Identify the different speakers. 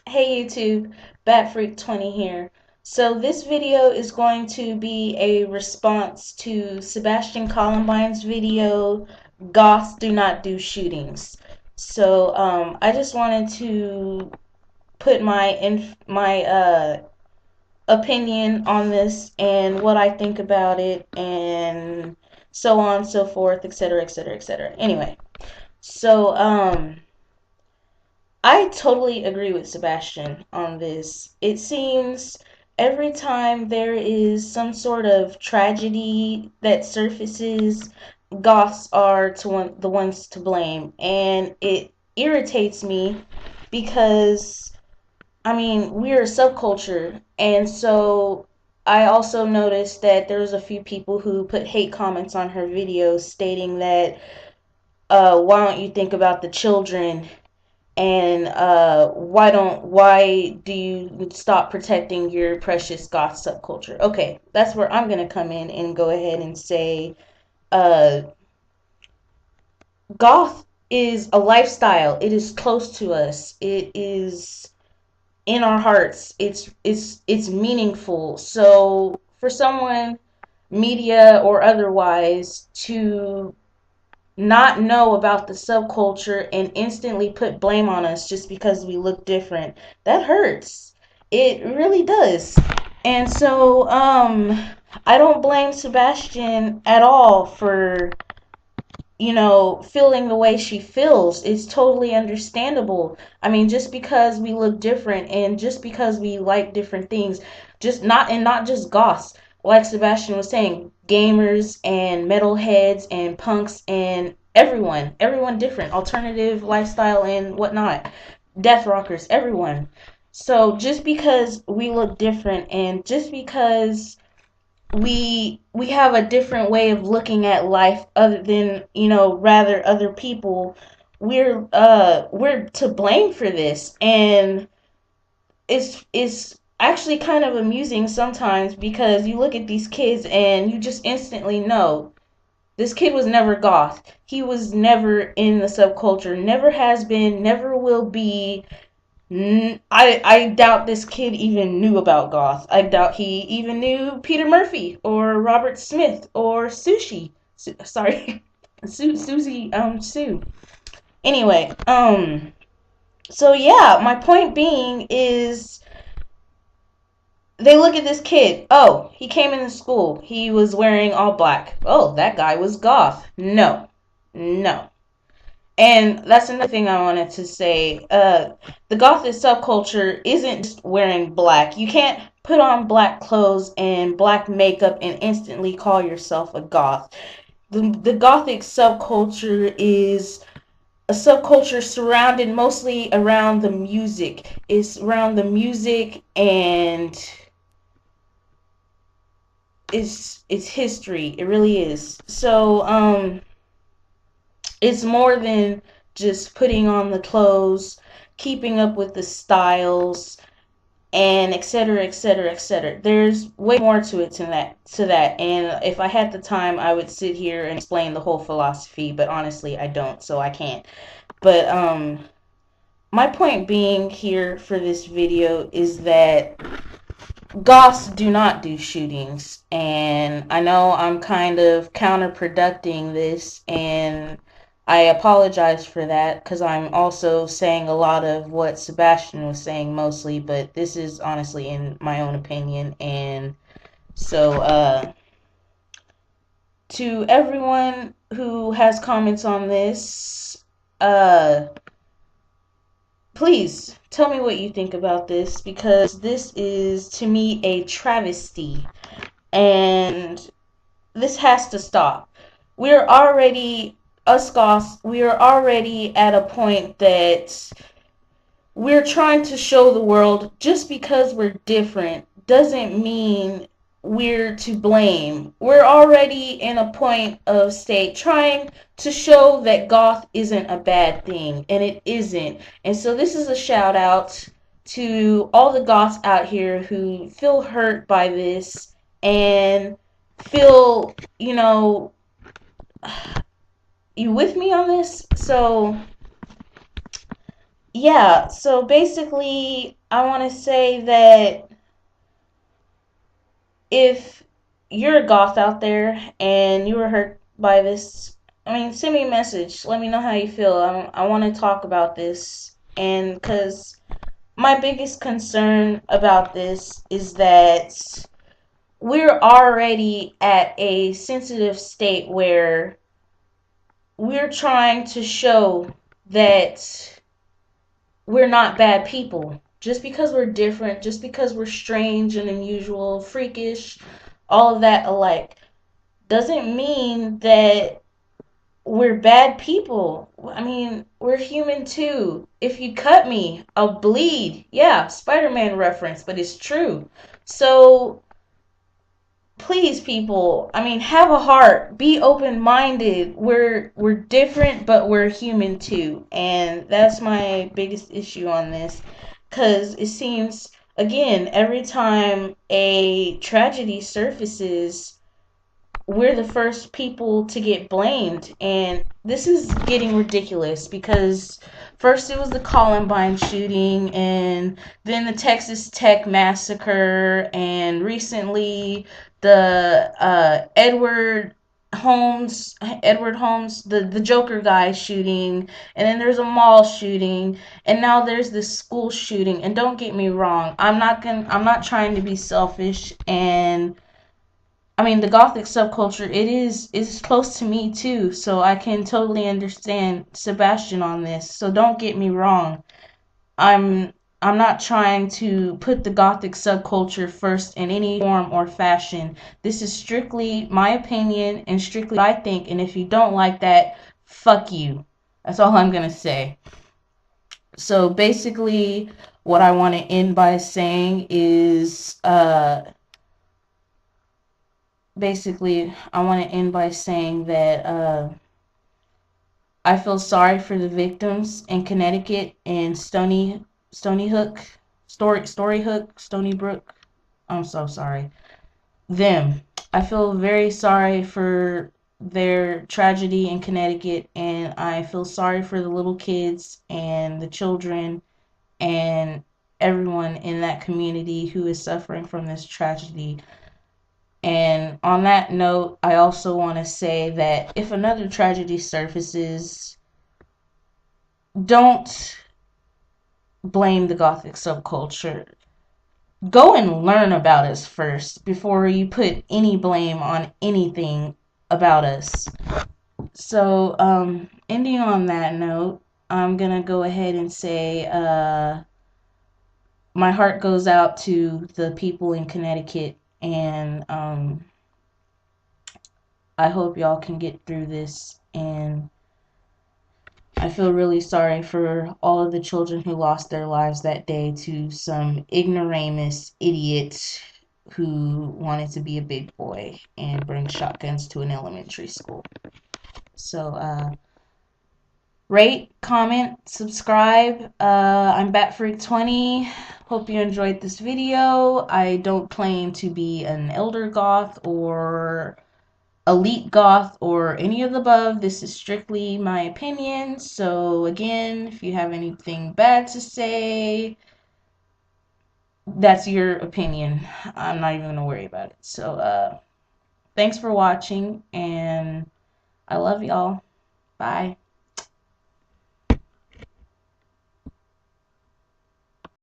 Speaker 1: Hey YouTube, BatFreak20 here. So this video is going to be a response to Sebastian Columbine's video, Goths Do Not Do Shootings. So I just wanted to put my opinion on this and what I think about it and so on, so forth, etc., etc., etc. Anyway, so I totally agree with Sebastian on this. It seems every time there is some sort of tragedy that surfaces, goths are the ones to blame. And it irritates me because, I mean, we're a subculture. And so I also noticed that there was a few people who put hate comments on her videos stating that, why don't you think about the children and why do you stop protecting your precious goth subculture? Okay, that's where I'm gonna come in and go ahead and say, uh, goth is a lifestyle. It is close to us. It is in our hearts. It's meaningful. So for someone, media or otherwise, to not know about the subculture and instantly put blame on us just because we look different, that hurts. It really does. And so I don't blame Sebastian at all for, feeling the way she feels. It's totally understandable. I mean, just because we look different and just because we like different things, not just goths, like Sebastian was saying, gamers and metalheads and punks and everyone different, alternative lifestyle and whatnot, death rockers, everyone. So just because we look different and just because we have a different way of looking at life other than, rather other people, we're to blame for this. And it's actually kind of amusing sometimes because you look at these kids and you just instantly know this kid was never goth. He was never in the subculture, never has been, never will be. I doubt this kid even knew about goth. I doubt he even knew Peter Murphy or Robert Smith or Sorry, Susie Sue. Anyway, so yeah, my point being is they look at this kid. Oh, he came into school. He was wearing all black. Oh, that guy was goth. No, no. And that's another thing I wanted to say. The gothic subculture isn't just wearing black. You can't put on black clothes and black makeup and instantly call yourself a goth. The gothic subculture is a subculture surrounded mostly around the music. It's around the music and it's history. It really is. So it's more than just putting on the clothes, keeping up with the styles, and etc., etc., etc. There's way more to it to that. And if I had the time, I would sit here and explain the whole philosophy, but honestly, I don't, so I can't. But my point being here for this video is that goths do not do shootings, and I know I'm kind of counterproducing this, and I apologize for that because I'm also saying a lot of what Sebastian was saying mostly, but this is honestly in my own opinion. And so to everyone who has comments on this, uh please tell me what you think about this, because this is to me a travesty and this has to stop. We're already, us goths, we are already at a point that we're trying to show the world just because we're different doesn't mean we're to blame. We're already in a point of state trying to show that goth isn't a bad thing, and it isn't. And so this is a shout out to all the goths out here who feel hurt by this and feel, you with me on this? So yeah, so basically, I want to say that if you're a goth out there and you were hurt by this, I mean, send me a message. Let me know how you feel. I want to talk about this. And because my biggest concern about this is that we're already at a sensitive state where we're trying to show that we're not bad people. Just because we're different, just because we're strange and unusual, freakish, all of that alike, doesn't mean that we're bad people. I mean, we're human too. If you cut me, I'll bleed. Yeah, Spider-Man reference, but it's true. So please, people, I mean, have a heart, be open-minded. We're different, but we're human too. And that's my biggest issue on this, cuz it seems, again, every time a tragedy surfaces, we're the first people to get blamed. And this is getting ridiculous because first it was the Columbine shooting, and then the Texas Tech massacre, and recently the Edward Holmes, the Joker guy shooting, and then there's a mall shooting, and now there's this school shooting. And don't get me wrong, I'm not trying to be selfish, and I mean, the gothic subculture, it is close to me too, so I can totally understand Sebastian on this. So don't get me wrong. I'm I'm not trying to put the gothic subculture first in any form or fashion. This is strictly my opinion and strictly what I think, and if you don't like that, fuck you. That's all I'm going to say. So basically, what I want to end by saying is I want to end by saying that I feel sorry for the victims in Connecticut and Stony Hook, Story Hook, Stony Brook. I'm so sorry. Them. I feel very sorry for their tragedy in Connecticut, and I feel sorry for the little kids and the children and everyone in that community who is suffering from this tragedy. And on that note, I also want to say that if another tragedy surfaces, don't blame the Gothic subculture. Go and learn about us first before you put any blame on anything about us. So, ending on that note, I'm gonna go ahead and say, my heart goes out to the people in Connecticut, and I hope y'all can get through this. And I feel really sorry for all of the children who lost their lives that day to some ignoramus idiot who wanted to be a big boy and bring shotguns to an elementary school. So, rate, comment, subscribe. I'm BatFreak20. Hope you enjoyed this video. I don't claim to be an elder goth or elite goth or any of the above. This is strictly my opinion. So again, if you have anything bad to say, that's your opinion. I'm not even gonna worry about it. So thanks for watching, and I love y'all. Bye.